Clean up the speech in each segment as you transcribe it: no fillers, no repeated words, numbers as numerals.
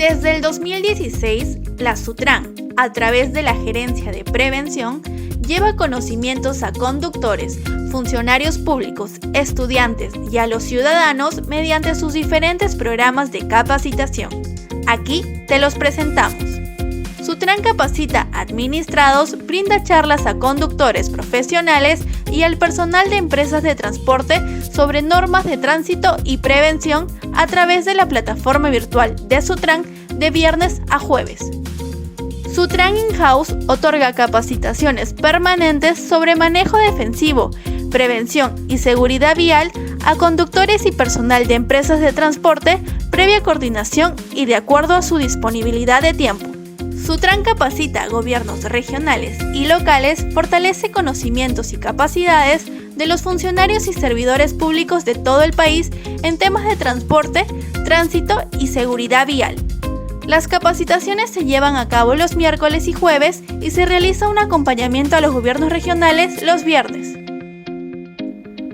Desde el 2016, la Sutran, a través de la Gerencia de Prevención, lleva conocimientos a conductores, funcionarios públicos, estudiantes y a los ciudadanos mediante sus diferentes programas de capacitación. Aquí te los presentamos. Sutran Capacita Administrados brinda charlas a conductores profesionales y al personal de empresas de transporte sobre normas de tránsito y prevención a través de la plataforma virtual de Sutran de viernes a jueves. Sutran In-House otorga capacitaciones permanentes sobre manejo defensivo, prevención y seguridad vial a conductores y personal de empresas de transporte previa coordinación y de acuerdo a su disponibilidad de tiempo. Sutran capacita a gobiernos regionales y locales, fortalece conocimientos y capacidades de los funcionarios y servidores públicos de todo el país en temas de transporte, tránsito y seguridad vial. Las capacitaciones se llevan a cabo los miércoles y jueves y se realiza un acompañamiento a los gobiernos regionales los viernes.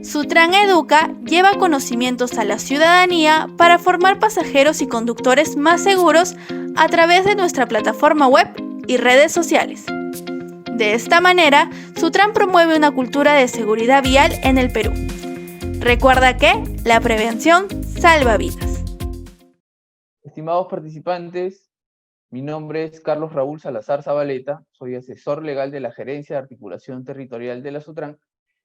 Sutran Educa lleva conocimientos a la ciudadanía para formar pasajeros y conductores más seguros a través de nuestra plataforma web y redes sociales. De esta manera, Sutran promueve una cultura de seguridad vial en el Perú. Recuerda que la prevención salva vidas. Estimados participantes, mi nombre es Carlos Raúl Salazar Zabaleta, soy asesor legal de la Gerencia de Articulación Territorial de la Sutran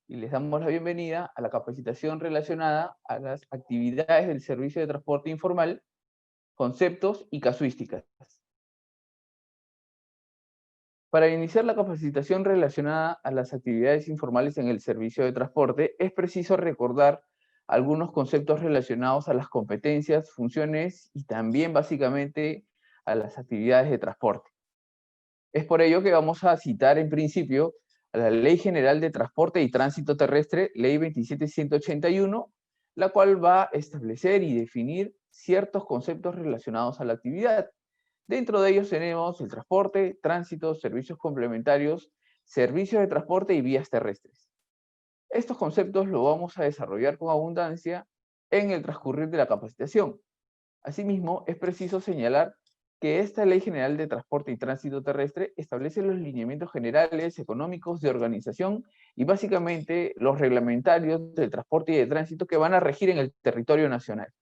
y les damos la bienvenida a la capacitación relacionada a las actividades del Servicio de Transporte Informal, conceptos y casuísticas. Para iniciar la capacitación relacionada a las actividades informales en el servicio de transporte, es preciso recordar algunos conceptos relacionados a las competencias, funciones y también básicamente a las actividades de transporte. Es por ello que vamos a citar en principio a la Ley General de Transporte y Tránsito Terrestre, Ley 27181, la cual va a establecer y definir ciertos conceptos relacionados a la actividad. Dentro de ellos tenemos el transporte, tránsito, servicios complementarios, servicios de transporte y vías terrestres. Estos conceptos los vamos a desarrollar con abundancia en el transcurrir de la capacitación. Asimismo, es preciso señalar que esta Ley General de Transporte y Tránsito Terrestre establece los lineamientos generales, económicos, de organización y básicamente los reglamentarios del transporte y de tránsito que van a regir en el territorio nacional.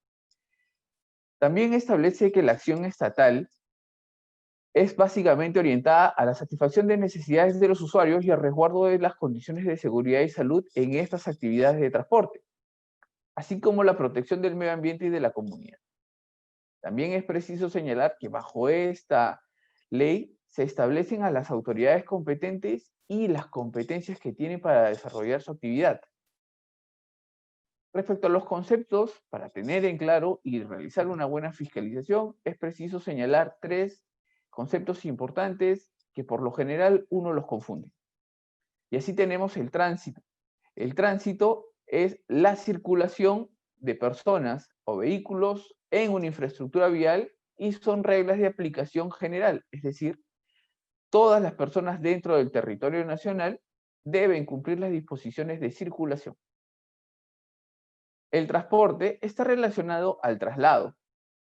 También establece que la acción estatal es básicamente orientada a la satisfacción de necesidades de los usuarios y al resguardo de las condiciones de seguridad y salud en estas actividades de transporte, así como la protección del medio ambiente y de la comunidad. También es preciso señalar que bajo esta ley se establecen a las autoridades competentes y las competencias que tienen para desarrollar su actividad. Respecto a los conceptos, para tener en claro y realizar una buena fiscalización, es preciso señalar tres conceptos importantes que por lo general uno los confunde. Y así tenemos el tránsito. El tránsito es la circulación de personas o vehículos en una infraestructura vial y son reglas de aplicación general, es decir, todas las personas dentro del territorio nacional deben cumplir las disposiciones de circulación. El transporte está relacionado al traslado,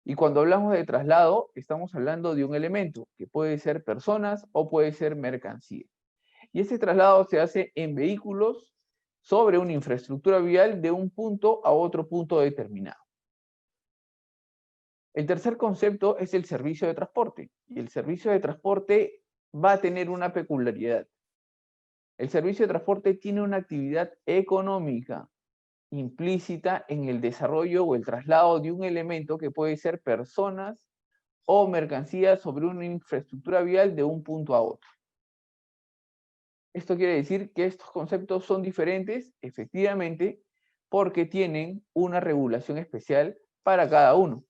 y cuando hablamos de traslado, estamos hablando de un elemento que puede ser personas o puede ser mercancía. Y ese traslado se hace en vehículos sobre una infraestructura vial de un punto a otro punto determinado. El tercer concepto es el servicio de transporte. Y el servicio de transporte va a tener una peculiaridad. El servicio de transporte tiene una actividad económica implícita en el desarrollo o el traslado de un elemento que puede ser personas o mercancías sobre una infraestructura vial de un punto a otro. Esto quiere decir que estos conceptos son diferentes, efectivamente, porque tienen una regulación especial para cada uno.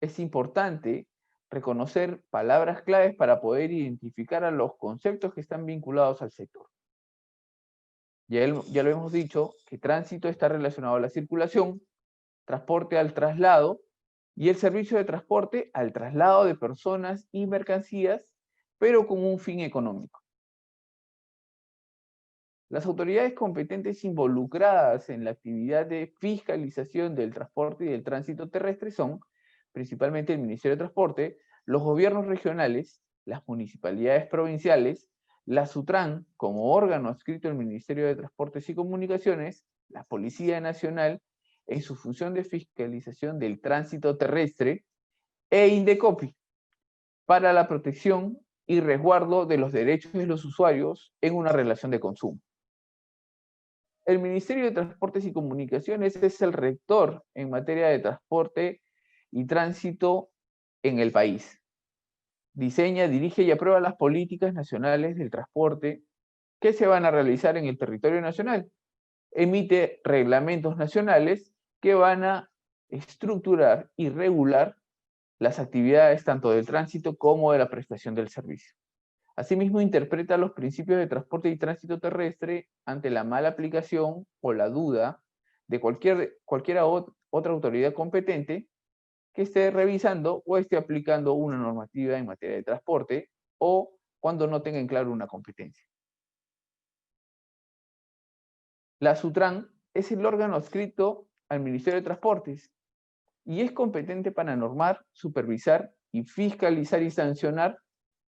Es importante reconocer palabras claves para poder identificar a los conceptos que están vinculados al sector. Ya lo hemos dicho, que tránsito está relacionado a la circulación, transporte al traslado, y el servicio de transporte al traslado de personas y mercancías, pero con un fin económico. Las autoridades competentes involucradas en la actividad de fiscalización del transporte y del tránsito terrestre son, principalmente el Ministerio de Transporte, los gobiernos regionales, las municipalidades provinciales, la SUTRAN como órgano adscrito al Ministerio de Transportes y Comunicaciones, la Policía Nacional en su función de fiscalización del tránsito terrestre e Indecopi para la protección y resguardo de los derechos de los usuarios en una relación de consumo. El Ministerio de Transportes y Comunicaciones es el rector en materia de transporte y tránsito en el país. Diseña, dirige y aprueba las políticas nacionales del transporte que se van a realizar en el territorio nacional. Emite reglamentos nacionales que van a estructurar y regular las actividades tanto del tránsito como de la prestación del servicio. Asimismo, interpreta los principios de transporte y tránsito terrestre ante la mala aplicación o la duda de cualquiera otra autoridad competente que esté revisando o esté aplicando una normativa en materia de transporte o cuando no tenga en claro una competencia. La SUTRAN es el órgano adscrito al Ministerio de Transportes y es competente para normar, supervisar y fiscalizar y sancionar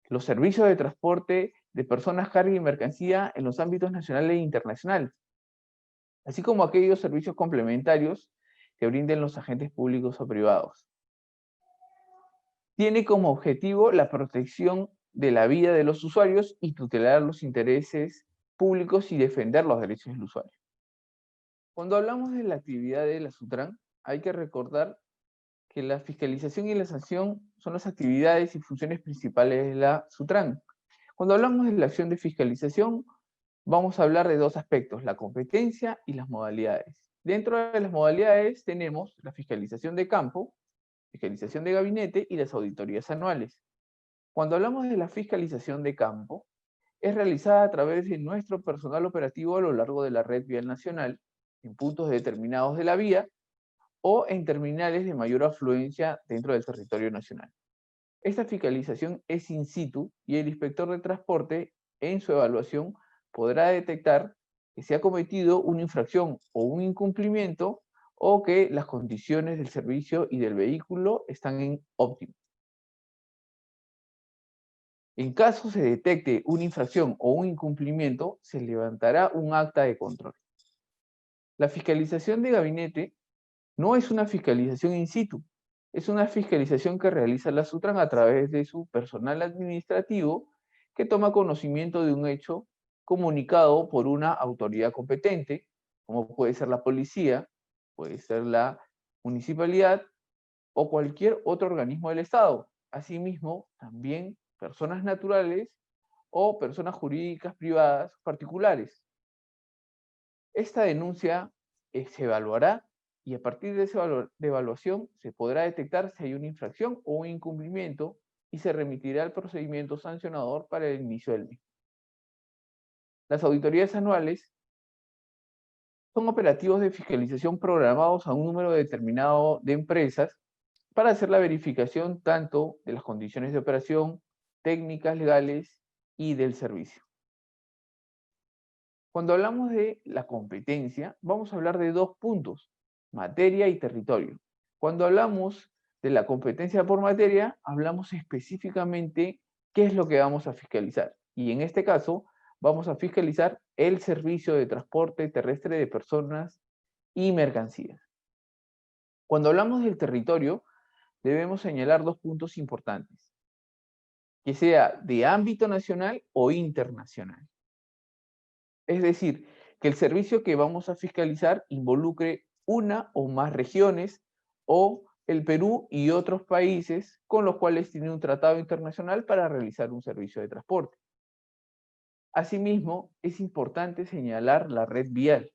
los servicios de transporte de personas, carga y mercancía en los ámbitos nacional e internacional, así como aquellos servicios complementarios que brinden los agentes públicos o privados. Tiene como objetivo la protección de la vida de los usuarios y tutelar los intereses públicos y defender los derechos del usuario. Cuando hablamos de la actividad de la SUTRAN, hay que recordar que la fiscalización y la sanción son las actividades y funciones principales de la SUTRAN. Cuando hablamos de la acción de fiscalización, vamos a hablar de dos aspectos, la competencia y las modalidades. Dentro de las modalidades tenemos la fiscalización de campo, fiscalización de gabinete y las auditorías anuales. Cuando hablamos de la fiscalización de campo, es realizada a través de nuestro personal operativo a lo largo de la red vial nacional, en puntos determinados de la vía o en terminales de mayor afluencia dentro del territorio nacional. Esta fiscalización es in situ y el inspector de transporte, en su evaluación, podrá detectar que se ha cometido una infracción o un incumplimiento o que las condiciones del servicio y del vehículo están en óptimo. En caso se detecte una infracción o un incumplimiento, se levantará un acta de control. La fiscalización de gabinete no es una fiscalización in situ, es una fiscalización que realiza la SUTRAN a través de su personal administrativo que toma conocimiento de un hecho comunicado por una autoridad competente, como puede ser la policía, puede ser la municipalidad o cualquier otro organismo del Estado. Asimismo, también personas naturales o personas jurídicas privadas particulares. Esta denuncia se evaluará y a partir de esa evaluación se podrá detectar si hay una infracción o un incumplimiento y se remitirá el procedimiento sancionador para el inicio del mismo. Las auditorías anuales son operativos de fiscalización programados a un número determinado de empresas para hacer la verificación tanto de las condiciones de operación, técnicas legales y del servicio. Cuando hablamos de la competencia, vamos a hablar de dos puntos, materia y territorio. Cuando hablamos de la competencia por materia, hablamos específicamente qué es lo que vamos a fiscalizar. Y en este caso, vamos a fiscalizar el servicio de transporte terrestre de personas y mercancías. Cuando hablamos del territorio, debemos señalar dos puntos importantes, que sea de ámbito nacional o internacional. Es decir, que el servicio que vamos a fiscalizar involucre una o más regiones o el Perú y otros países con los cuales tiene un tratado internacional para realizar un servicio de transporte. Asimismo, es importante señalar la red vial.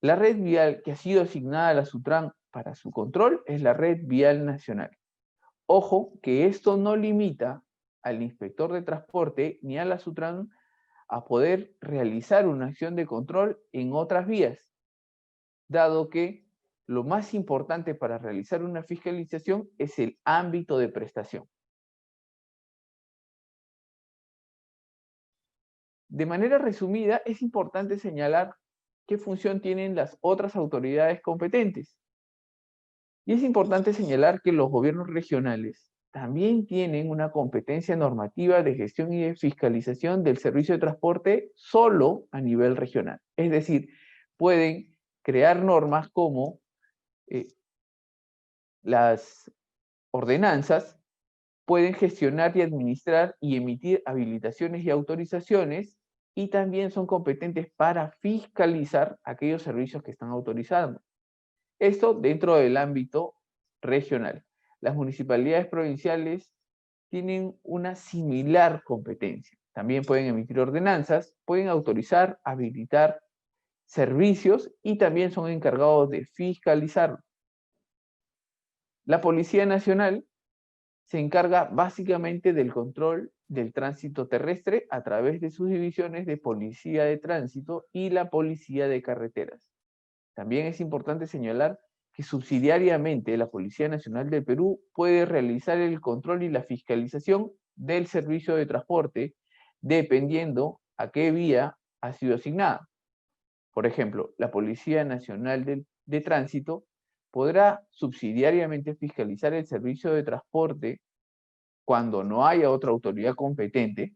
La red vial que ha sido asignada a la SUTRAN para su control es la red vial nacional. Ojo que esto no limita al inspector de transporte ni a la SUTRAN a poder realizar una acción de control en otras vías, dado que lo más importante para realizar una fiscalización es el ámbito de prestación. De manera resumida, es importante señalar qué función tienen las otras autoridades competentes. Y es importante señalar que los gobiernos regionales también tienen una competencia normativa de gestión y de fiscalización del servicio de transporte solo a nivel regional. Es decir, pueden crear normas como las ordenanzas, pueden gestionar y administrar y emitir habilitaciones y autorizaciones, y también son competentes para fiscalizar aquellos servicios que están autorizando. Esto dentro del ámbito regional. Las municipalidades provinciales tienen una similar competencia. También pueden emitir ordenanzas, pueden autorizar, habilitar servicios y también son encargados de fiscalizarlo. La Policía Nacional se encarga básicamente del control del tránsito terrestre a través de sus divisiones de Policía de Tránsito y la Policía de Carreteras. También es importante señalar que subsidiariamente la Policía Nacional del Perú puede realizar el control y la fiscalización del servicio de transporte dependiendo a qué vía ha sido asignada. Por ejemplo, la Policía Nacional de Tránsito podrá subsidiariamente fiscalizar el servicio de transporte cuando no haya otra autoridad competente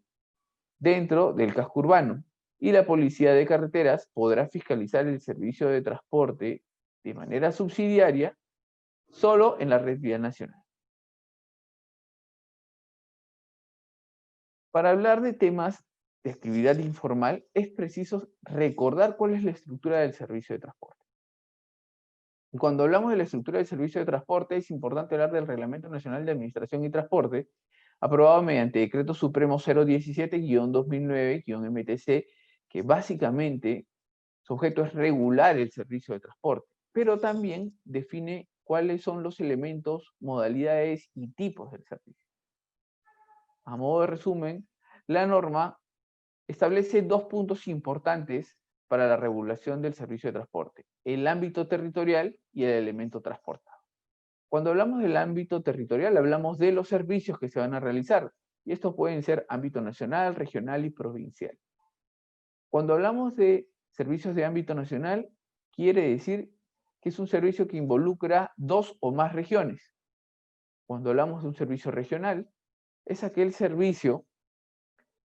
dentro del casco urbano, y la Policía de Carreteras podrá fiscalizar el servicio de transporte de manera subsidiaria solo en la red vial nacional. Para hablar de temas de actividad informal, es preciso recordar cuál es la estructura del servicio de transporte. Y cuando hablamos de la estructura del servicio de transporte, es importante hablar del Reglamento Nacional de Administración y Transporte, aprobado mediante Decreto Supremo 017-2009-MTC, que básicamente su objeto es regular el servicio de transporte, pero también define cuáles son los elementos, modalidades y tipos del servicio. A modo de resumen, la norma establece dos puntos importantes para la regulación del servicio de transporte: el ámbito territorial y el elemento transportado. Cuando hablamos del ámbito territorial, hablamos de los servicios que se van a realizar, y estos pueden ser ámbito nacional, regional y provincial. Cuando hablamos de servicios de ámbito nacional, quiere decir que es un servicio que involucra dos o más regiones. Cuando hablamos de un servicio regional, es aquel servicio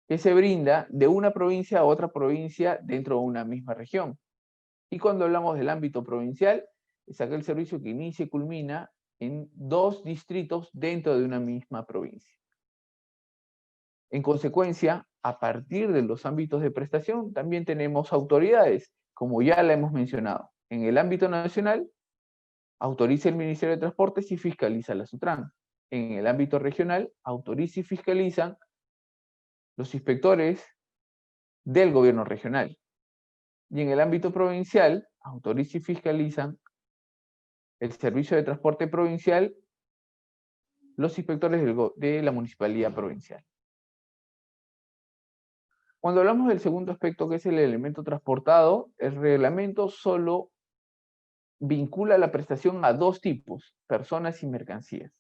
que se brinda de una provincia a otra provincia dentro de una misma región. Y cuando hablamos del ámbito provincial, es aquel servicio que inicia y culmina en dos distritos dentro de una misma provincia. En consecuencia, a partir de los ámbitos de prestación, también tenemos autoridades, como ya la hemos mencionado. En el ámbito nacional, autoriza el Ministerio de Transportes y fiscaliza la SUTRAN. En el ámbito regional, autoriza y fiscalizan los inspectores del gobierno regional. Y en el ámbito provincial, autoriza y fiscalizan el servicio de transporte provincial, los inspectores de la municipalidad provincial. Cuando hablamos del segundo aspecto, que es el elemento transportado, el reglamento solo vincula la prestación a dos tipos: personas y mercancías.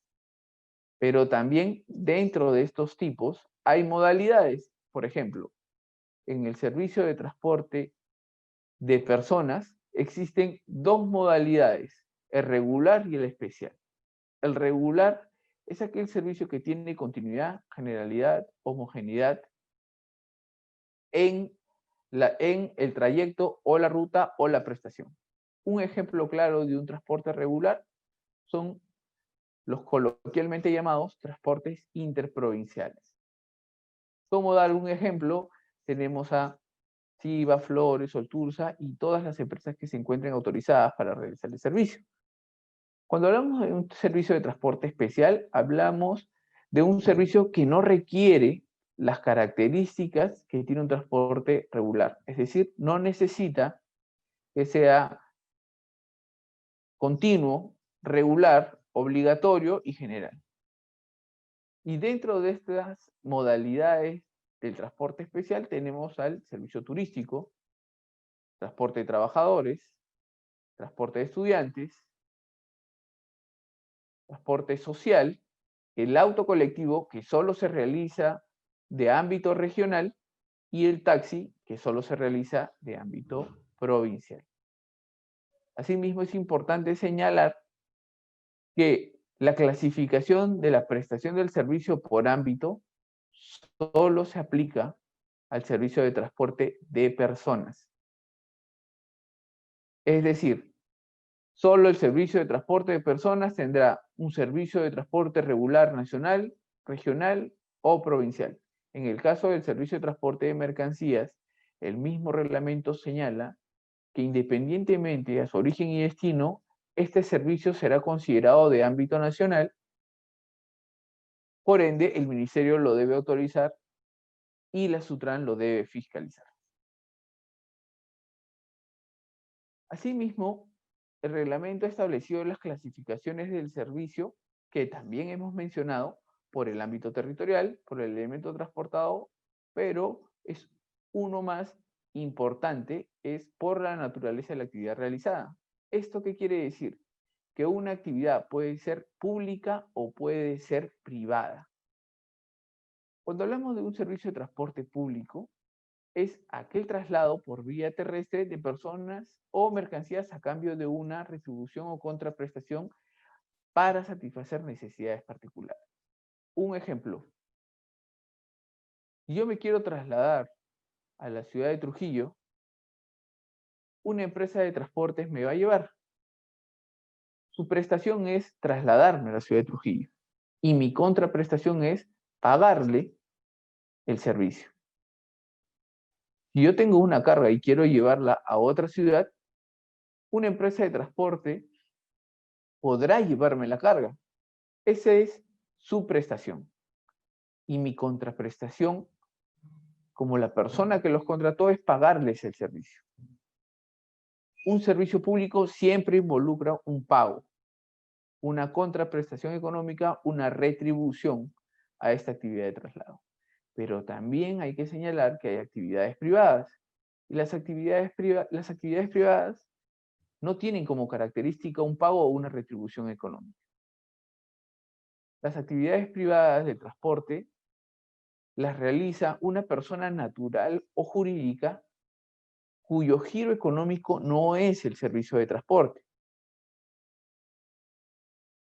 Pero también dentro de estos tipos hay modalidades. Por ejemplo, en el servicio de transporte de personas existen dos modalidades: el regular y el especial. El regular es aquel servicio que tiene continuidad, generalidad, homogeneidad en el trayecto o la ruta o la prestación. Un ejemplo claro de un transporte regular son los coloquialmente llamados transportes interprovinciales. Como dar un ejemplo, tenemos a Siva, Flores, Soltursa y todas las empresas que se encuentren autorizadas para realizar el servicio. Cuando hablamos de un servicio de transporte especial, hablamos de un servicio que no requiere las características que tiene un transporte regular. Es decir, no necesita que sea continuo, regular, obligatorio y general. Y dentro de estas modalidades del transporte especial tenemos al servicio turístico, transporte de trabajadores, transporte de estudiantes, transporte social, el auto colectivo, que solo se realiza de ámbito regional, y el taxi, que solo se realiza de ámbito provincial. Asimismo, es importante señalar que la clasificación de la prestación del servicio por ámbito solo se aplica al servicio de transporte de personas. Es decir, solo el servicio de transporte de personas tendrá un servicio de transporte regular nacional, regional o provincial. En el caso del servicio de transporte de mercancías, el mismo reglamento señala que independientemente de su origen y destino, este servicio será considerado de ámbito nacional. Por ende, el ministerio lo debe autorizar y la SUTRAN lo debe fiscalizar. Asimismo, el reglamento ha establecido las clasificaciones del servicio que también hemos mencionado por el ámbito territorial, por el elemento transportado, pero es uno más importante, es por la naturaleza de la actividad realizada. ¿Esto qué quiere decir? Que una actividad puede ser pública o puede ser privada. Cuando hablamos de un servicio de transporte público, es aquel traslado por vía terrestre de personas o mercancías a cambio de una retribución o contraprestación para satisfacer necesidades particulares. Un ejemplo, si yo me quiero trasladar a la ciudad de Trujillo, una empresa de transportes me va a llevar. Su prestación es trasladarme a la ciudad de Trujillo y mi contraprestación es pagarle el servicio. Si yo tengo una carga y quiero llevarla a otra ciudad, una empresa de transporte podrá llevarme la carga. Esa es su prestación. Y mi contraprestación, como la persona que los contrató, es pagarles el servicio. Un servicio público siempre involucra un pago, una contraprestación económica, una retribución a esta actividad de traslado. Pero también hay que señalar que hay actividades privadas. Y las actividades privadas no tienen como característica un pago o una retribución económica. Las actividades privadas de transporte las realiza una persona natural o jurídica cuyo giro económico no es el servicio de transporte,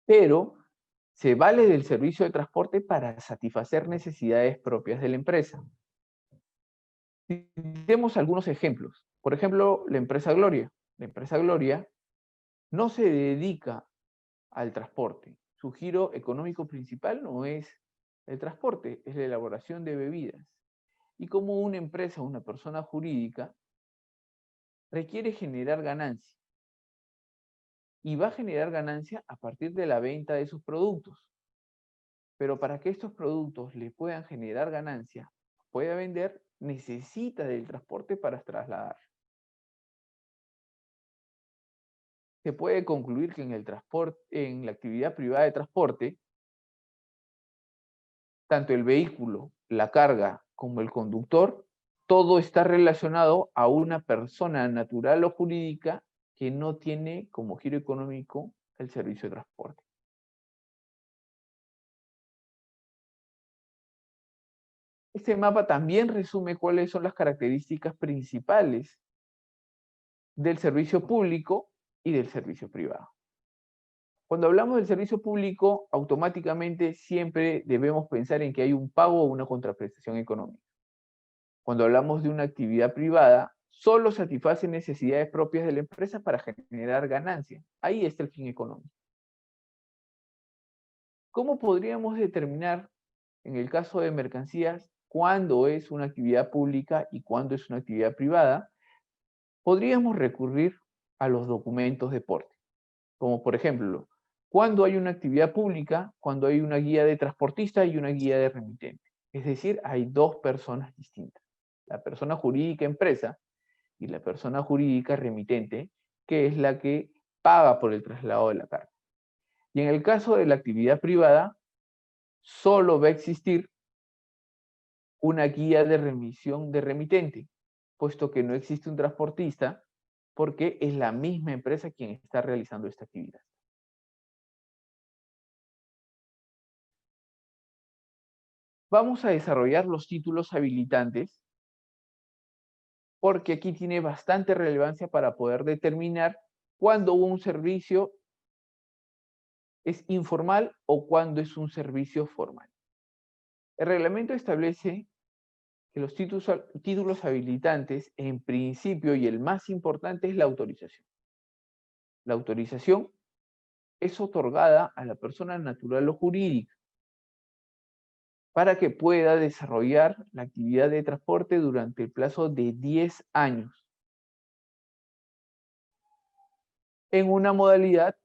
pero se vale del servicio de transporte para satisfacer necesidades propias de la empresa. Demos algunos ejemplos. Por ejemplo, la empresa Gloria. La empresa Gloria no se dedica al transporte. Su giro económico principal no es el transporte, es la elaboración de bebidas. Y como una empresa, una persona jurídica, requiere generar ganancia. Y va a generar ganancia a partir de la venta de sus productos. Pero para que estos productos le puedan generar ganancia, pueda vender, necesita del transporte para trasladar. Se puede concluir que en la actividad privada de transporte, tanto el vehículo, la carga, como el conductor, todo está relacionado a una persona natural o jurídica que no tiene como giro económico el servicio de transporte. Este mapa también resume cuáles son las características principales del servicio público y del servicio privado. Cuando hablamos del servicio público, automáticamente siempre debemos pensar en que hay un pago o una contraprestación económica. Cuando hablamos de una actividad privada, solo satisface necesidades propias de la empresa para generar ganancia. Ahí está el fin económico. ¿Cómo podríamos determinar, en el caso de mercancías, cuándo es una actividad pública y cuándo es una actividad privada? Podríamos recurrir a los documentos de porte, como por ejemplo, cuando hay una actividad pública, cuando hay una guía de transportista y una guía de remitente. Es decir, hay dos personas distintas. La persona jurídica empresa y la persona jurídica remitente, que es la que paga por el traslado de la carga. Y en el caso de la actividad privada, solo va a existir una guía de remisión de remitente, puesto que no existe un transportista, porque es la misma empresa quien está realizando esta actividad. Vamos a desarrollar los títulos habilitantes, porque aquí tiene bastante relevancia para poder determinar cuándo un servicio es informal o cuándo es un servicio formal. El reglamento establece que los títulos habilitantes, en principio, y el más importante, es la autorización. La autorización es otorgada a la persona natural o jurídica para que pueda desarrollar la actividad de transporte durante el plazo de 10 años en una modalidad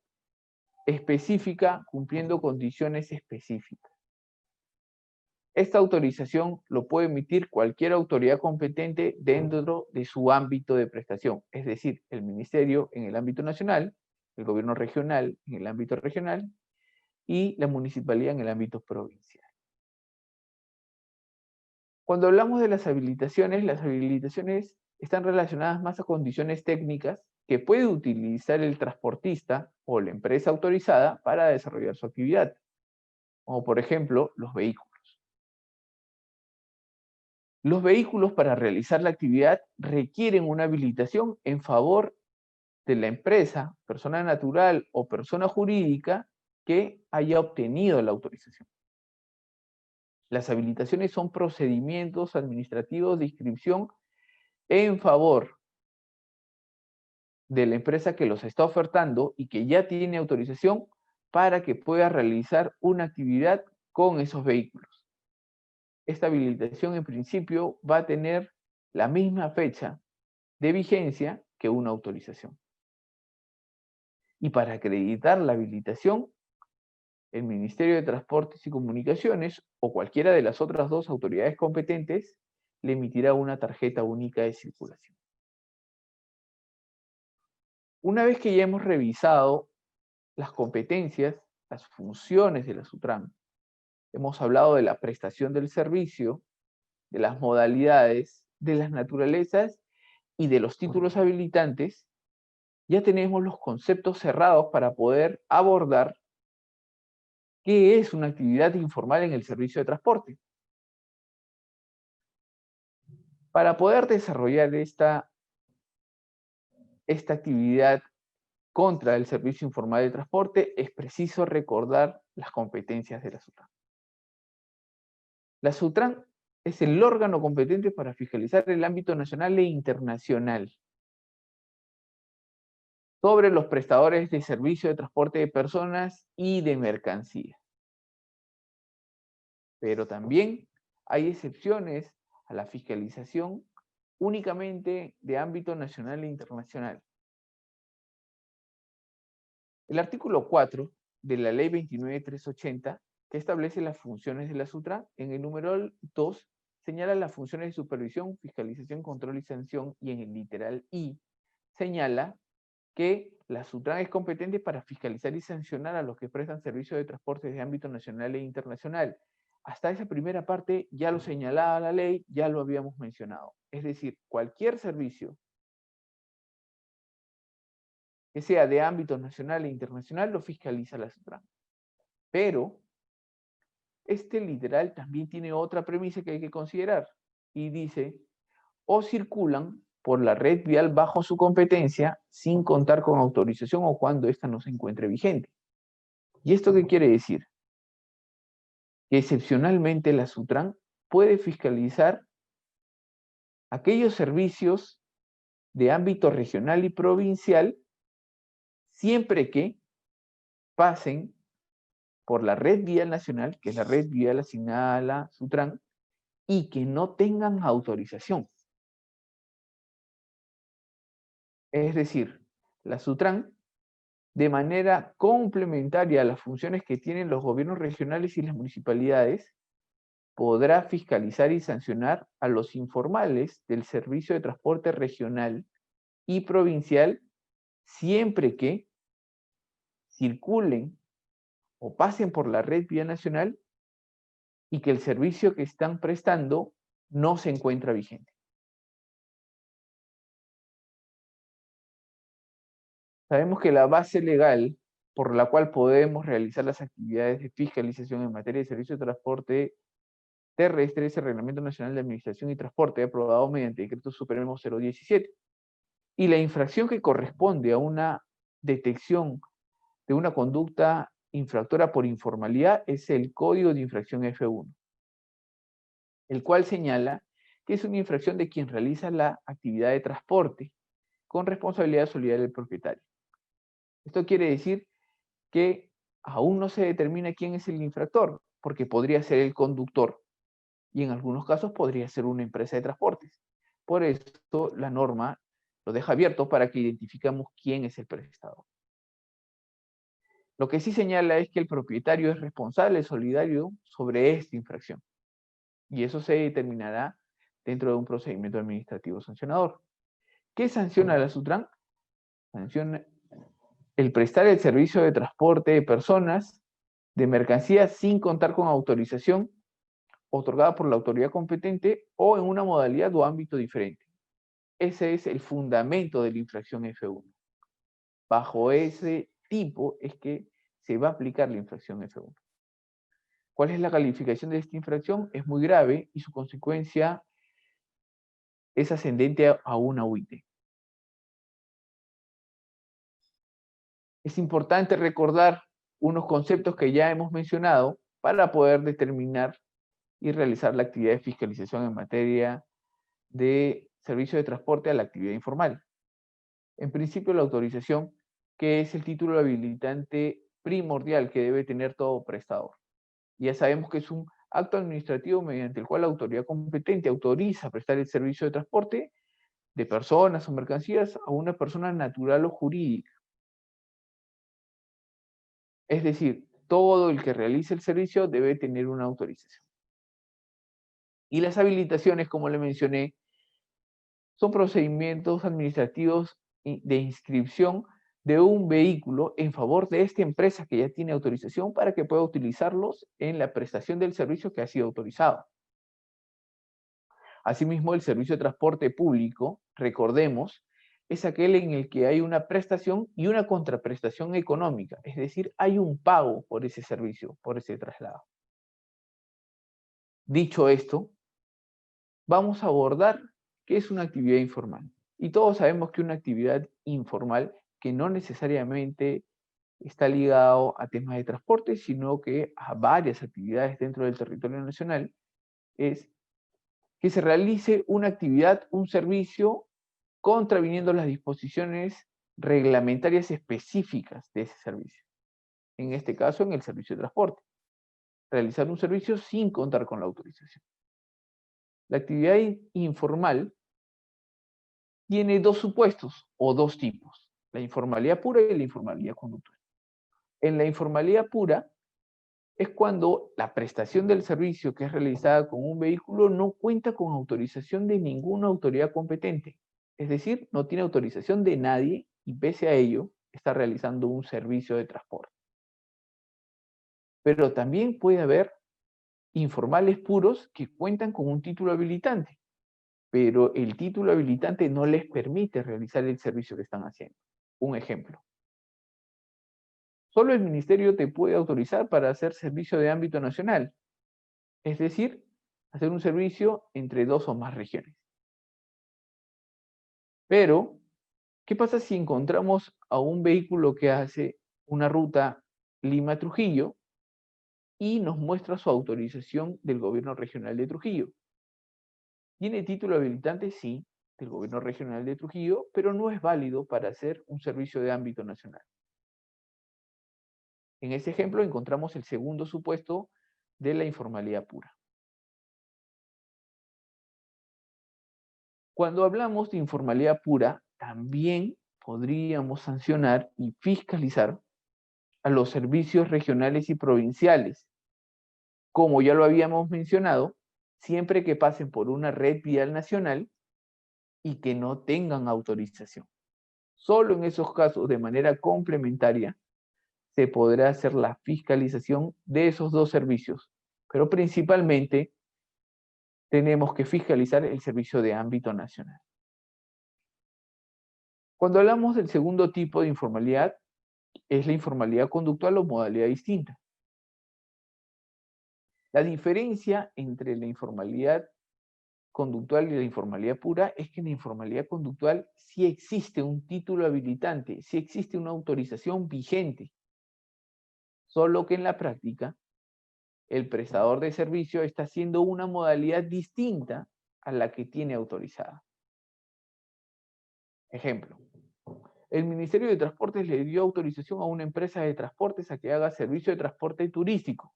específica, cumpliendo condiciones específicas. Esta autorización lo puede emitir cualquier autoridad competente dentro de su ámbito de prestación, es decir, el ministerio en el ámbito nacional, el gobierno regional en el ámbito regional y la municipalidad en el ámbito provincial. Cuando hablamos de las habilitaciones están relacionadas más a condiciones técnicas que puede utilizar el transportista o la empresa autorizada para desarrollar su actividad, como por ejemplo los vehículos. Los vehículos para realizar la actividad requieren una habilitación en favor de la empresa, persona natural o persona jurídica que haya obtenido la autorización. Las habilitaciones son procedimientos administrativos de inscripción en favor de la empresa que los está ofertando y que ya tiene autorización para que pueda realizar una actividad con esos vehículos. Esta habilitación en principio va a tener la misma fecha de vigencia que una autorización. Y para acreditar la habilitación, el Ministerio de Transportes y Comunicaciones o cualquiera de las otras dos autoridades competentes le emitirá una tarjeta única de circulación. Una vez que ya hemos revisado las competencias, las funciones de la SUTRAN, hemos hablado de la prestación del servicio, de las modalidades, de las naturalezas y de los títulos habilitantes, ya tenemos los conceptos cerrados para poder abordar qué es una actividad informal en el servicio de transporte. Para poder desarrollar esta actividad contra el servicio informal de transporte, es preciso recordar las competencias de la SUTRAN. La SUTRAN es el órgano competente para fiscalizar el ámbito nacional e internacional sobre los prestadores de servicio de transporte de personas y de mercancías. Pero también hay excepciones a la fiscalización únicamente de ámbito nacional e internacional. El artículo 4 de la Ley 29.380, que establece las funciones de la SUTRAN, en el numeral 2 señala las funciones de supervisión, fiscalización, control y sanción, y en el literal I señala que la SUTRAN es competente para fiscalizar y sancionar a los que prestan servicios de transporte de ámbito nacional e internacional. Hasta esa primera parte ya lo señalaba la ley, ya lo habíamos mencionado. Es decir, cualquier servicio que sea de ámbito nacional e internacional lo fiscaliza la SUTRAN. Pero este literal también tiene otra premisa que hay que considerar y dice, o circulan por la red vial bajo su competencia sin contar con autorización o cuando ésta no se encuentre vigente. ¿Y esto qué quiere decir? Que excepcionalmente la SUTRAN puede fiscalizar aquellos servicios de ámbito regional y provincial siempre que pasen por la red vial nacional, que es la red vial asignada a la SUTRAN, y que no tengan autorización. Es decir, la SUTRAN, de manera complementaria a las funciones que tienen los gobiernos regionales y las municipalidades, podrá fiscalizar y sancionar a los informales del servicio de transporte regional y provincial siempre que circulen o pasen por la red vía nacional y que el servicio que están prestando no se encuentra vigente. Sabemos que la base legal por la cual podemos realizar las actividades de fiscalización en materia de servicio de transporte terrestre es el Reglamento Nacional de Administración y Transporte, aprobado mediante Decreto Supremo 017. Y la infracción que corresponde a una detección de una conducta infractora por informalidad es el Código de Infracción F1, el cual señala que es una infracción de quien realiza la actividad de transporte con responsabilidad solidaria del propietario. Esto quiere decir que aún no se determina quién es el infractor, porque podría ser el conductor y en algunos casos podría ser una empresa de transportes. Por esto la norma lo deja abierto para que identifiquemos quién es el prestador. Lo que sí señala es que el propietario es responsable solidario sobre esta infracción y eso se determinará dentro de un procedimiento administrativo sancionador. ¿Qué sanciona la SUTRAN? Sanciona el prestar el servicio de transporte de personas, de mercancías sin contar con autorización otorgada por la autoridad competente o en una modalidad o ámbito diferente. Ese es el fundamento de la infracción F1. Bajo ese tipo es que se va a aplicar la infracción F1. ¿Cuál es la calificación de esta infracción? Es muy grave y su consecuencia es ascendente a una UIT. Es importante recordar unos conceptos que ya hemos mencionado para poder determinar y realizar la actividad de fiscalización en materia de servicio de transporte a la actividad informal. En principio, la autorización, que es el título habilitante primordial que debe tener todo prestador. Ya sabemos que es un acto administrativo mediante el cual la autoridad competente autoriza prestar el servicio de transporte de personas o mercancías a una persona natural o jurídica. Es decir, todo el que realice el servicio debe tener una autorización. Y las habilitaciones, como le mencioné, son procedimientos administrativos de inscripción de un vehículo en favor de esta empresa que ya tiene autorización para que pueda utilizarlos en la prestación del servicio que ha sido autorizado. Asimismo, el servicio de transporte público, recordemos, es aquel en el que hay una prestación y una contraprestación económica, es decir, hay un pago por ese servicio, por ese traslado. Dicho esto, vamos a abordar qué es una actividad informal. Y todos sabemos que una actividad informal que no necesariamente está ligado a temas de transporte, sino que a varias actividades dentro del territorio nacional, es que se realice una actividad, un servicio, contraviniendo las disposiciones reglamentarias específicas de ese servicio. En este caso, en el servicio de transporte. Realizar un servicio sin contar con la autorización. La actividad informal tiene dos supuestos o dos tipos, la informalidad pura y la informalidad conductual. En la informalidad pura es cuando la prestación del servicio que es realizada con un vehículo no cuenta con autorización de ninguna autoridad competente. Es decir, no tiene autorización de nadie y pese a ello está realizando un servicio de transporte. Pero también puede haber informales puros que cuentan con un título habilitante, pero el título habilitante no les permite realizar el servicio que están haciendo. Un ejemplo. Solo el ministerio te puede autorizar para hacer servicio de ámbito nacional, es decir, hacer un servicio entre 2 o más regiones. Pero, ¿qué pasa si encontramos a un vehículo que hace una ruta Lima-Trujillo y nos muestra su autorización del gobierno regional de Trujillo? ¿Tiene título habilitante? Sí, del gobierno regional de Trujillo, pero no es válido para hacer un servicio de ámbito nacional. En ese ejemplo encontramos el segundo supuesto de la informalidad pura. Cuando hablamos de informalidad pura, también podríamos sancionar y fiscalizar a los servicios regionales y provinciales. Como ya lo habíamos mencionado, siempre que pasen por una red vial nacional y que no tengan autorización. Solo en esos casos, de manera complementaria, se podrá hacer la fiscalización de esos dos servicios, pero principalmente tenemos que fiscalizar el servicio de ámbito nacional. Cuando hablamos del segundo tipo de informalidad, es la informalidad conductual o modalidad distinta. La diferencia entre la informalidad conductual y la informalidad pura es que en la informalidad conductual sí existe un título habilitante, sí existe una autorización vigente. solo que en la práctica el prestador de servicio está haciendo una modalidad distinta a la que tiene autorizada. Ejemplo, el Ministerio de Transportes le dio autorización a una empresa de transportes a que haga servicio de transporte turístico.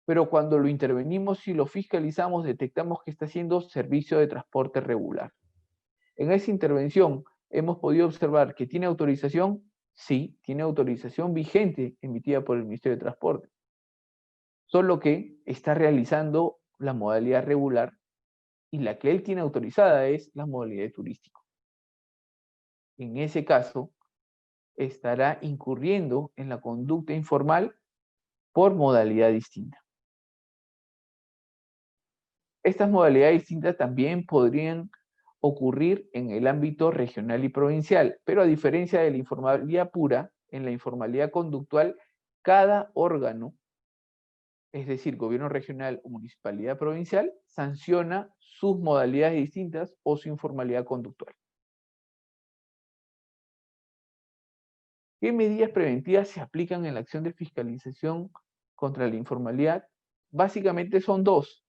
Pero cuando lo intervenimos y lo fiscalizamos, detectamos que está haciendo servicio de transporte regular. En esa intervención hemos podido observar que tiene autorización, sí, tiene autorización vigente emitida por el Ministerio de Transporte, solo que está realizando la modalidad regular y la que él tiene autorizada es la modalidad de turístico. En ese caso, estará incurriendo en la conducta informal por modalidad distinta. Estas modalidades distintas también podrían ocurrir en el ámbito regional y provincial, pero a diferencia de la informalidad pura, en la informalidad conductual, cada órgano, es decir, gobierno regional o municipalidad provincial, sanciona sus modalidades distintas o su informalidad conductual. ¿Qué medidas preventivas se aplican en la acción de fiscalización contra la informalidad? Básicamente son dos: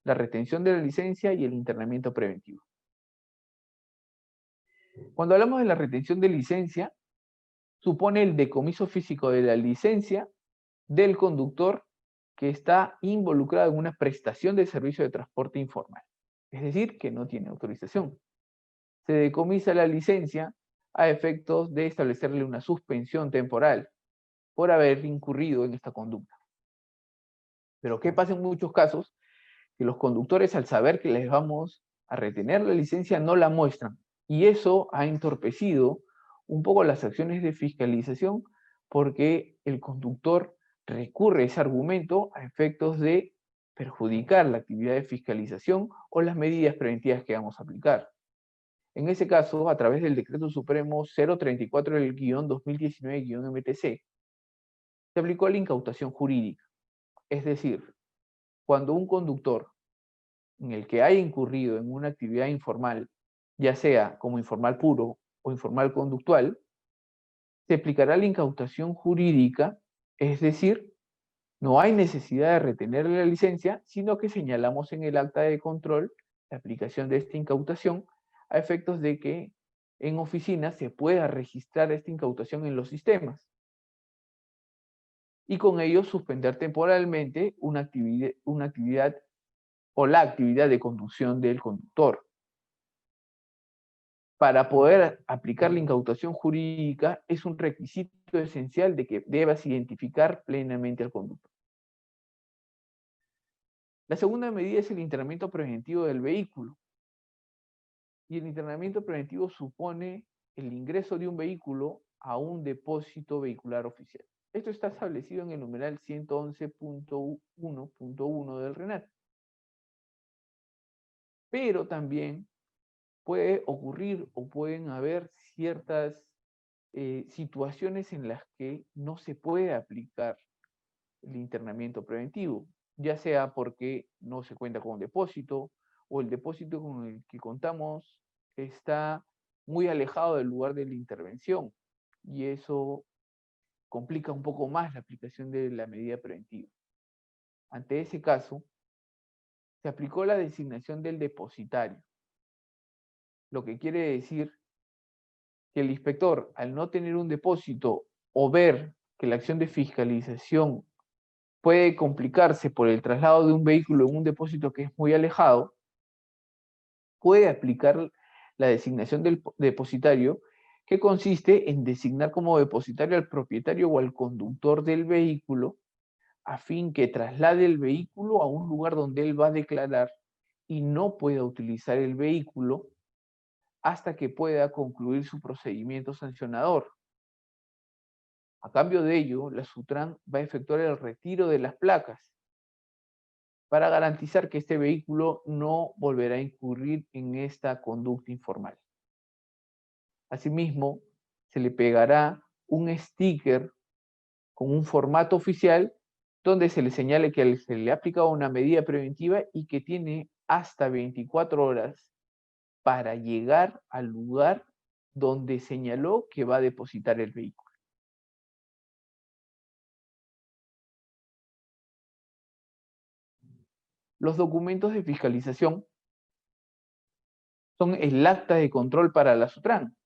la retención de la licencia y el internamiento preventivo. Cuando hablamos de la retención de licencia, supone el decomiso físico de la licencia del conductor que está involucrado en una prestación de servicio de transporte informal, es decir, que no tiene autorización. Se decomisa la licencia a efectos de establecerle una suspensión temporal por haber incurrido en esta conducta. Pero ¿qué pasa en muchos casos? Que los conductores, al saber que les vamos a retener la licencia, no la muestran. Y eso ha entorpecido un poco las acciones de fiscalización porque el conductor recurre a ese argumento a efectos de perjudicar la actividad de fiscalización o las medidas preventivas que vamos a aplicar. En ese caso, a través del Decreto Supremo 034 del -2019-MTC, se aplicó la incautación jurídica. Es decir, cuando un conductor en el que haya incurrido en una actividad informal, ya sea como informal puro o informal conductual, se aplicará la incautación jurídica, es decir, no hay necesidad de retenerle la licencia, sino que señalamos en el acta de control la aplicación de esta incautación a efectos de que en oficina se pueda registrar esta incautación en los sistemas y con ello suspender temporalmente una actividad o la actividad de conducción del conductor. Para poder aplicar la incautación jurídica es un requisito esencial de que debas identificar plenamente al conductor. La segunda medida es el internamiento preventivo del vehículo. Y el internamiento preventivo supone el ingreso de un vehículo a un depósito vehicular oficial. Esto está establecido en el numeral 111.1.1 del RENAT. Pero también puede ocurrir o pueden haber ciertas situaciones en las que no se puede aplicar el internamiento preventivo, ya sea porque no se cuenta con un depósito o el depósito con el que contamos está muy alejado del lugar de la intervención y eso complica un poco más la aplicación de la medida preventiva. Ante ese caso, se aplicó la designación del depositario, lo que quiere decir que el inspector, al no tener un depósito o ver que la acción de fiscalización puede complicarse por el traslado de un vehículo en un depósito que es muy alejado, puede aplicar la designación del depositario, que consiste en designar como depositario al propietario o al conductor del vehículo, a fin que traslade el vehículo a un lugar donde él va a declarar y no pueda utilizar el vehículo hasta que pueda concluir su procedimiento sancionador. A cambio de ello, la SUTRAN va a efectuar el retiro de las placas para garantizar que este vehículo no volverá a incurrir en esta conducta informal. Asimismo, se le pegará un sticker con un formato oficial donde se le señale que se le ha aplicado una medida preventiva y que tiene hasta 24 horas para llegar al lugar donde señaló que va a depositar el vehículo. Los documentos de fiscalización son el acta de control para la SUTRAN,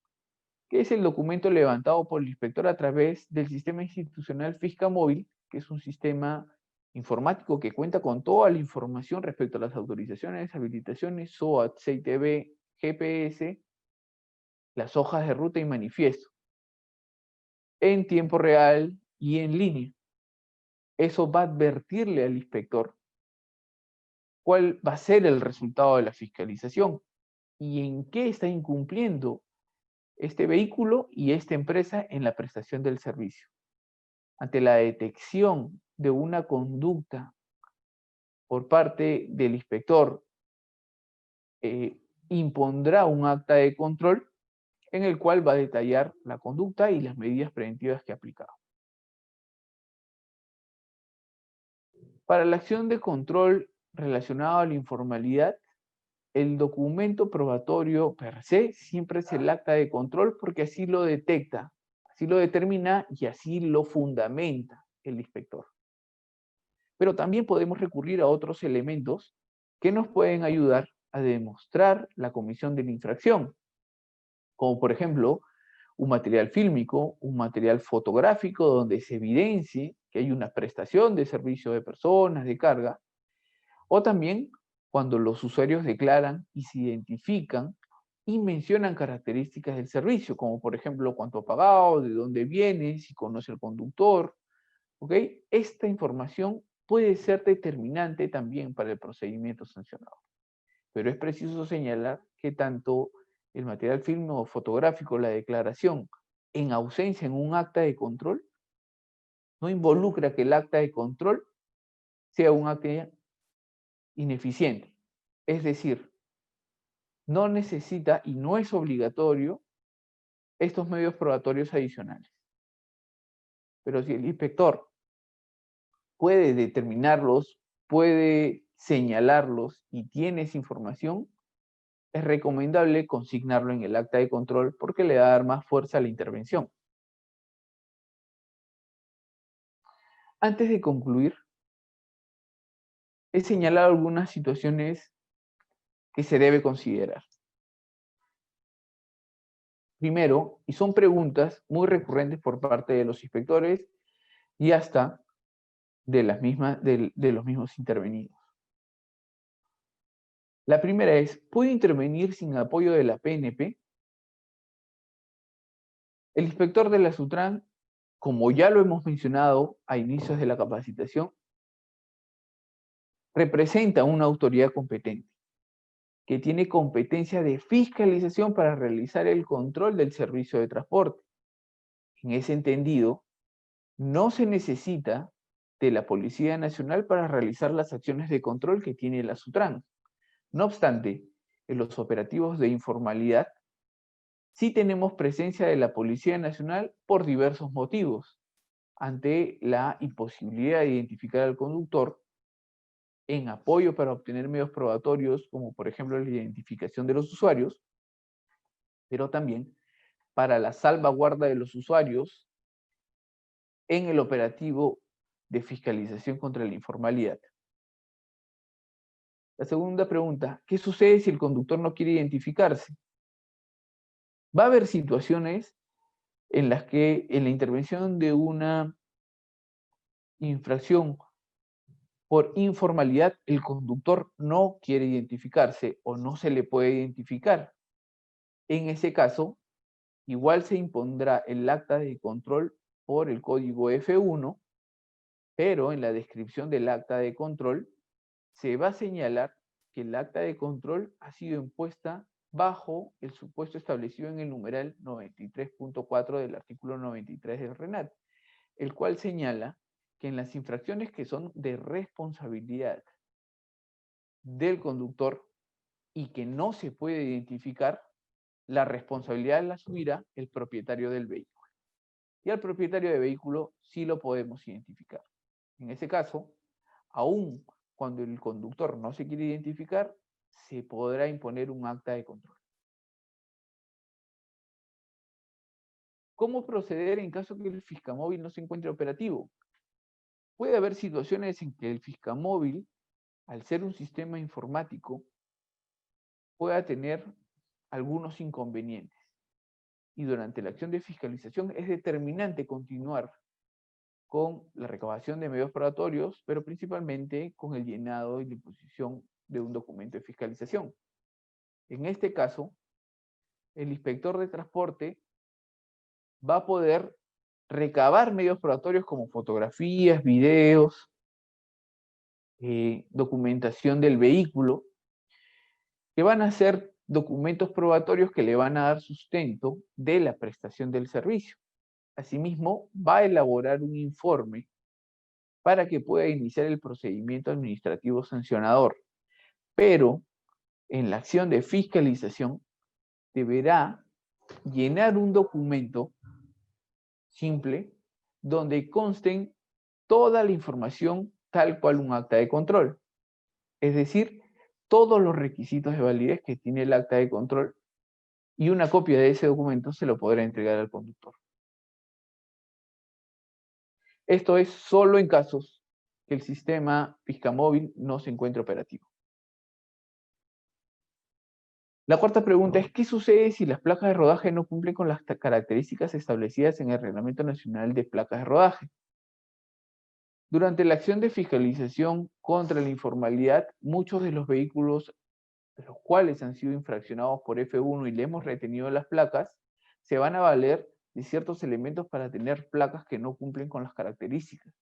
que es el documento levantado por el inspector a través del sistema institucional Fiscamóvil, que es un sistema informático que cuenta con toda la información respecto a las autorizaciones, habilitaciones, SOAT, CITB, GPS, las hojas de ruta y manifiesto, en tiempo real y en línea. Eso va a advertirle al inspector cuál va a ser el resultado de la fiscalización y en qué está incumpliendo este vehículo y esta empresa en la prestación del servicio. Ante la detección de una conducta por parte del inspector, impondrá un acta de control en el cual va a detallar la conducta y las medidas preventivas que ha aplicado. Para la acción de control relacionada a la informalidad, el documento probatorio per se siempre es el acta de control porque así lo detecta, así lo determina y así lo fundamenta el inspector. Pero también podemos recurrir a otros elementos que nos pueden ayudar a demostrar la comisión de la infracción, como por ejemplo un material fílmico, un material fotográfico donde se evidencie que hay una prestación de servicio de personas, de carga, o también cuando los usuarios declaran y se identifican y mencionan características del servicio, como por ejemplo cuánto ha pagado, de dónde viene, si conoce al conductor. ¿Ok? Esta información puede ser determinante también para el procedimiento sancionado. Pero es preciso señalar que tanto el material fílmico o fotográfico, la declaración, en ausencia en un acta de control, no involucra que el acta de control sea un acta ineficiente. Es decir, no necesita y no es obligatorio estos medios probatorios adicionales. Pero si el inspector puede determinarlos, puede señalarlos y tiene esa información, es recomendable consignarlo en el acta de control porque le va a dar más fuerza a la intervención. Antes de concluir, he señalado algunas situaciones que se debe considerar. Primero, y son preguntas muy recurrentes por parte de los inspectores y hasta de los mismos intervenidos. La primera es, ¿puede intervenir sin apoyo de la PNP? El inspector de la SUTRAN, como ya lo hemos mencionado a inicios de la capacitación, representa una autoridad competente que tiene competencia de fiscalización para realizar el control del servicio de transporte. En ese entendido, no se necesita de la Policía Nacional para realizar las acciones de control que tiene la SUTRAN. No obstante, en los operativos de informalidad, sí tenemos presencia de la Policía Nacional por diversos motivos. Ante la imposibilidad de identificar al conductor, en apoyo para obtener medios probatorios, como por ejemplo la identificación de los usuarios, pero también para la salvaguarda de los usuarios en el operativo de fiscalización contra la informalidad. La segunda pregunta, ¿qué sucede si el conductor no quiere identificarse? Va a haber situaciones en las que en la intervención de una infracción por informalidad el conductor no quiere identificarse o no se le puede identificar. En ese caso, igual se impondrá el acta de control por el código F1, pero en la descripción del acta de control se va a señalar que el acta de control ha sido impuesta bajo el supuesto establecido en el numeral 93.4 del artículo 93 del RENAT, el cual señala que en las infracciones que son de responsabilidad del conductor y que no se puede identificar, la responsabilidad la asumirá el propietario del vehículo. Y al propietario del vehículo sí lo podemos identificar. En ese caso, aún cuando el conductor no se quiere identificar, se podrá imponer un acta de control. ¿Cómo proceder en caso que el Fiscamóvil no se encuentre operativo? Puede haber situaciones en que el Fiscamóvil al ser un sistema informático, pueda tener algunos inconvenientes. Y durante la acción de fiscalización es determinante continuar con la recabación de medios probatorios, pero principalmente con el llenado y la imposición de un documento de fiscalización. En este caso, el inspector de transporte va a poder recabar medios probatorios como fotografías, videos, documentación del vehículo, que van a ser documentos probatorios que le van a dar sustento de la prestación del servicio. Asimismo, va a elaborar un informe para que pueda iniciar el procedimiento administrativo sancionador. Pero en la acción de fiscalización deberá llenar un documento simple donde consten toda la información tal cual un acta de control. Es decir, todos los requisitos de validez que tiene el acta de control, y una copia de ese documento se lo podrá entregar al conductor. Esto es solo en casos que el sistema Fiscamóvil no se encuentre operativo. La cuarta pregunta es, ¿qué sucede si las placas de rodaje no cumplen con las características establecidas en el Reglamento Nacional de Placas de Rodaje? Durante la acción de fiscalización contra la informalidad, muchos de los vehículos de los cuales han sido infraccionados por F1 y le hemos retenido las placas, se van a valer de ciertos elementos para tener placas que no cumplen con las características.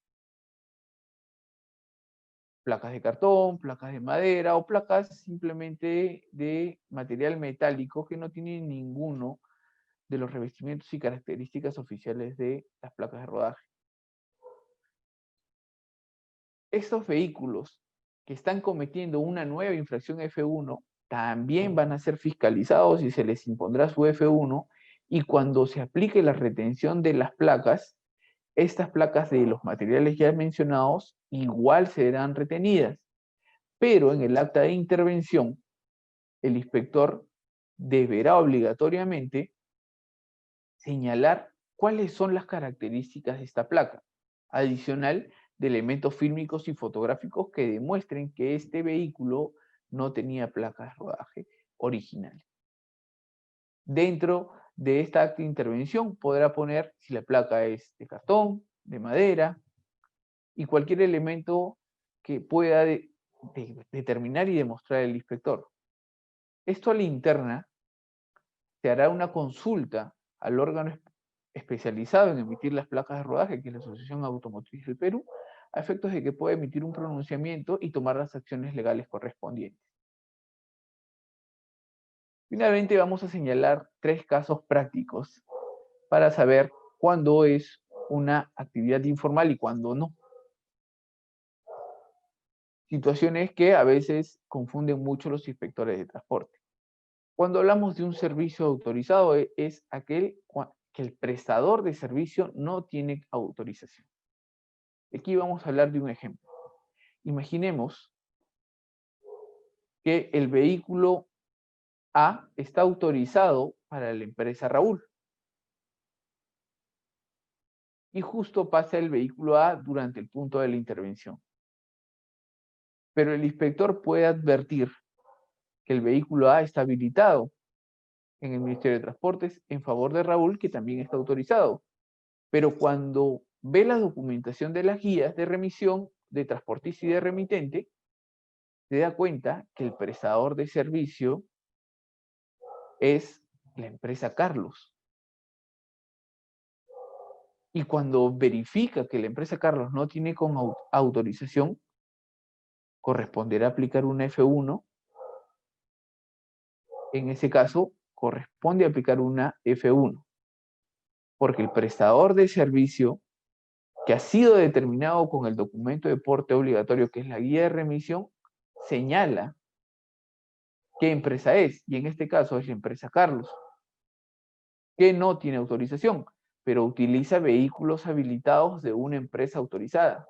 Placas de cartón, placas de madera o placas simplemente de material metálico que no tienen ninguno de los revestimientos y características oficiales de las placas de rodaje. Estos vehículos que están cometiendo una nueva infracción F1 también van a ser fiscalizados y se les impondrá su F1, y cuando se aplique la retención de las placas, estas placas de los materiales ya mencionados igual serán retenidas, pero en el acta de intervención el inspector deberá obligatoriamente señalar cuáles son las características de esta placa, adicional de elementos fílmicos y fotográficos que demuestren que este vehículo no tenía placas de rodaje originales. Dentro de esta acta de intervención podrá poner si la placa es de cartón, de madera y cualquier elemento que pueda determinar y demostrar el inspector. Esto a la interna se hará una consulta al órgano especializado en emitir las placas de rodaje, que es la Asociación Automotriz del Perú, a efectos de que pueda emitir un pronunciamiento y tomar las acciones legales correspondientes. Finalmente vamos a señalar 3 casos prácticos para saber cuándo es una actividad informal y cuándo no. Situaciones que a veces confunden mucho los inspectores de transporte. Cuando hablamos de un servicio autorizado es aquel que el prestador de servicio no tiene autorización. Aquí vamos a hablar de un ejemplo. Imaginemos que el vehículo A está autorizado para la empresa Raúl. Y justo pasa el vehículo A durante el punto de la intervención. Pero el inspector puede advertir que el vehículo A está habilitado en el Ministerio de Transportes en favor de Raúl, que también está autorizado. Pero cuando ve la documentación de las guías de remisión de transportista y de remitente, se da cuenta que el prestador de servicio es la empresa Carlos. Y cuando verifica que la empresa Carlos no tiene con autorización, corresponderá aplicar una F1. En ese caso, corresponde aplicar una F1, porque el prestador de servicio que ha sido determinado con el documento de porte obligatorio, que es la guía de remisión, señala qué empresa es, y en este caso es la empresa Carlos, que no tiene autorización, pero utiliza vehículos habilitados de una empresa autorizada.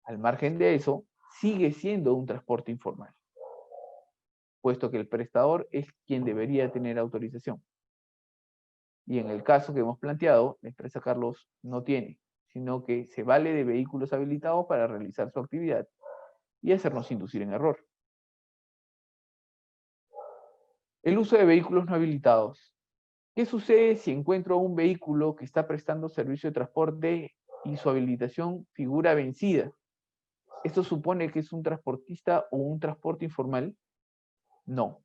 Al margen de eso, sigue siendo un transporte informal, puesto que el prestador es quien debería tener autorización. Y en el caso que hemos planteado, la empresa Carlos no tiene, sino que se vale de vehículos habilitados para realizar su actividad. y hacernos inducir en error. El uso de vehículos no habilitados. ¿Qué sucede si encuentro un vehículo que está prestando servicio de transporte y su habilitación figura vencida? ¿Esto supone que es un transportista o un transporte informal? No.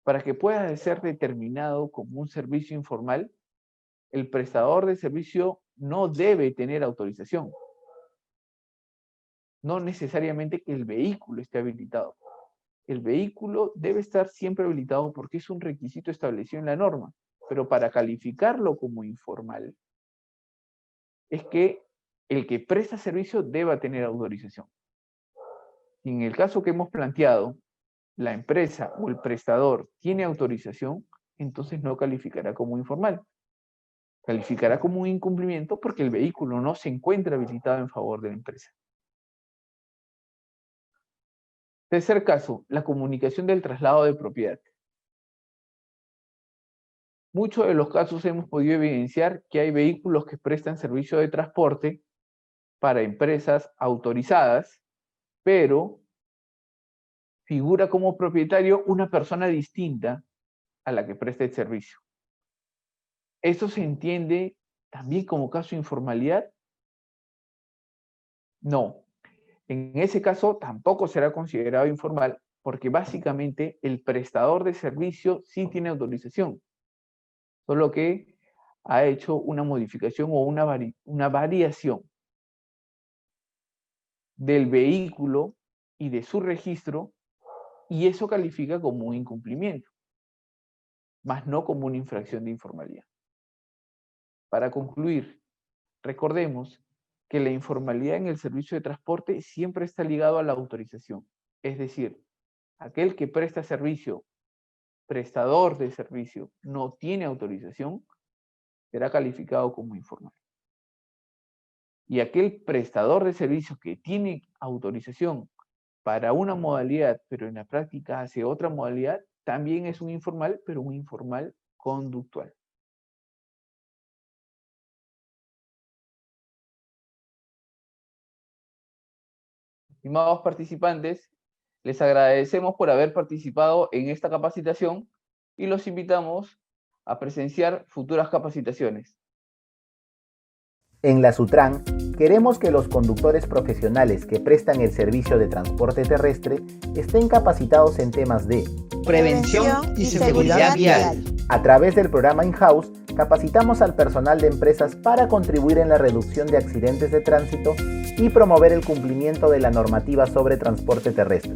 Para que pueda ser determinado como un servicio informal, el prestador de servicio no debe tener autorización. No necesariamente que el vehículo esté habilitado. El vehículo debe estar siempre habilitado porque es un requisito establecido en la norma, pero para calificarlo como informal, es que el que presta servicio deba tener autorización. Y en el caso que hemos planteado, la empresa o el prestador tiene autorización, entonces no calificará como informal. Calificará como un incumplimiento porque el vehículo no se encuentra habilitado en favor de la empresa. Tercer caso, la comunicación del traslado de propiedad. Muchos de los casos hemos podido evidenciar que hay vehículos que prestan servicio de transporte para empresas autorizadas, pero figura como propietario una persona distinta a la que presta el servicio. ¿Esto se entiende también como caso de informalidad? No. En ese caso tampoco será considerado informal porque básicamente el prestador de servicio sí tiene autorización, solo que ha hecho una modificación o una variación del vehículo y de su registro, y eso califica como un incumplimiento, más no como una infracción de informalidad. Para concluir, recordemos que la informalidad en el servicio de transporte siempre está ligado a la autorización. Es decir, aquel que presta servicio, prestador de servicio, no tiene autorización, será calificado como informal. Y aquel prestador de servicio que tiene autorización para una modalidad, pero en la práctica hace otra modalidad, también es un informal, pero un informal conductual. Estimados participantes, les agradecemos por haber participado en esta capacitación y los invitamos a presenciar futuras capacitaciones. En la Sutran, queremos que los conductores profesionales que prestan el servicio de transporte terrestre estén capacitados en temas de prevención y seguridad vial. A través del programa In-House, capacitamos al personal de empresas para contribuir en la reducción de accidentes de tránsito y promover el cumplimiento de la normativa sobre transporte terrestre.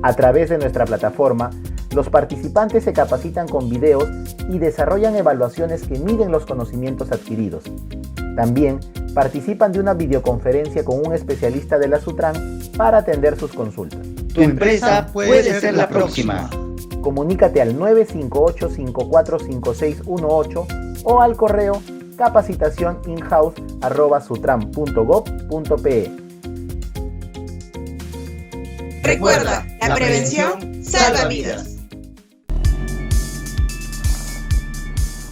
A través de nuestra plataforma, los participantes se capacitan con videos y desarrollan evaluaciones que miden los conocimientos adquiridos. También participan de una videoconferencia con un especialista de la Sutran para atender sus consultas. Tu empresa puede ser la próxima. Comunícate al 958-545618 o al correo capacitacioninhouse@sutran.gov.pe. Recuerda, la prevención salva vidas.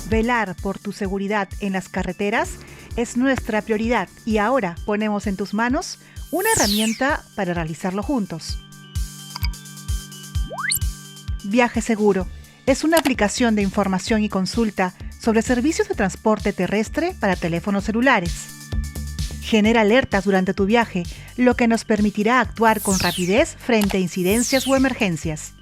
Velar por tu seguridad en las carreteras es nuestra prioridad y ahora ponemos en tus manos una herramienta para realizarlo juntos. Viaje Seguro es una aplicación de información y consulta sobre servicios de transporte terrestre para teléfonos celulares. Genera alertas durante tu viaje, lo que nos permitirá actuar con rapidez frente a incidencias o emergencias.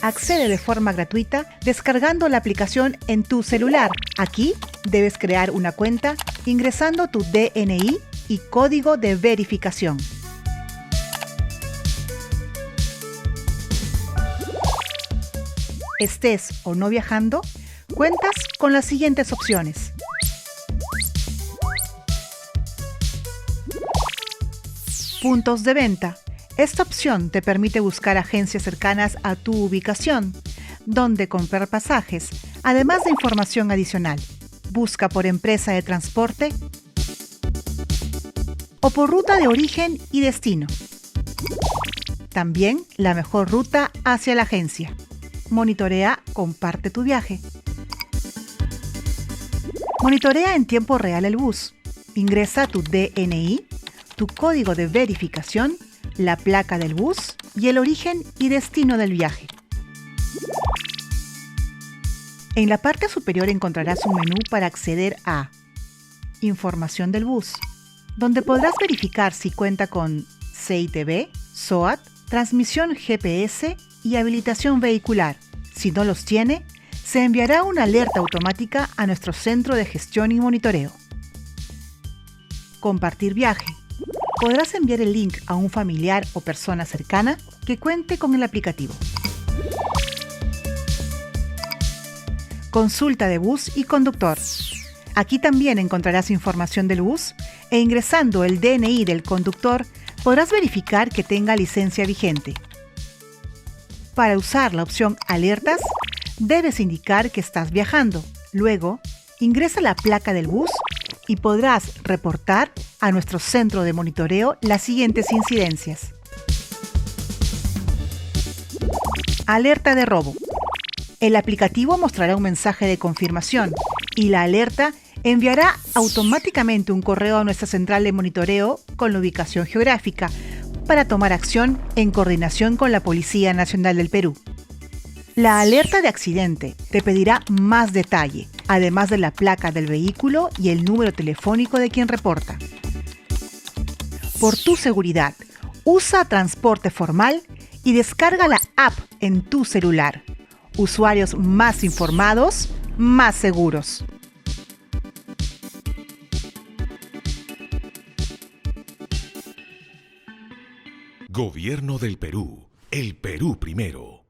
Accede de forma gratuita descargando la aplicación en tu celular. Aquí debes crear una cuenta ingresando tu DNI y código de verificación. Estés o no viajando, cuentas con las siguientes opciones. Puntos de venta. Esta opción te permite buscar agencias cercanas a tu ubicación, donde comprar pasajes, además de información adicional. Busca por empresa de transporte o por ruta de origen y destino. También la mejor ruta hacia la agencia. Monitorea, comparte tu viaje. Monitorea en tiempo real el bus. Ingresa tu DNI, tu código de verificación, la placa del bus y el origen y destino del viaje. En la parte superior encontrarás un menú para acceder a Información del bus, donde podrás verificar si cuenta con CITB, SOAT, transmisión GPS y habilitación vehicular. Si no los tiene, se enviará una alerta automática a nuestro centro de gestión y monitoreo. Compartir viaje. Podrás enviar el link a un familiar o persona cercana que cuente con el aplicativo. Consulta de bus y conductor. Aquí también encontrarás información del bus e ingresando el DNI del conductor podrás verificar que tenga licencia vigente. Para usar la opción Alertas, debes indicar que estás viajando. Luego, ingresa la placa del bus y podrás reportar a nuestro centro de monitoreo las siguientes incidencias. Alerta de robo. El aplicativo mostrará un mensaje de confirmación y la alerta enviará automáticamente un correo a nuestra central de monitoreo con la ubicación geográfica para tomar acción en coordinación con la Policía Nacional del Perú. La alerta de accidente te pedirá más detalle, además de la placa del vehículo y el número telefónico de quien reporta. Por tu seguridad, usa transporte formal y descarga la app en tu celular. Usuarios más informados, más seguros. Gobierno del Perú. El Perú primero.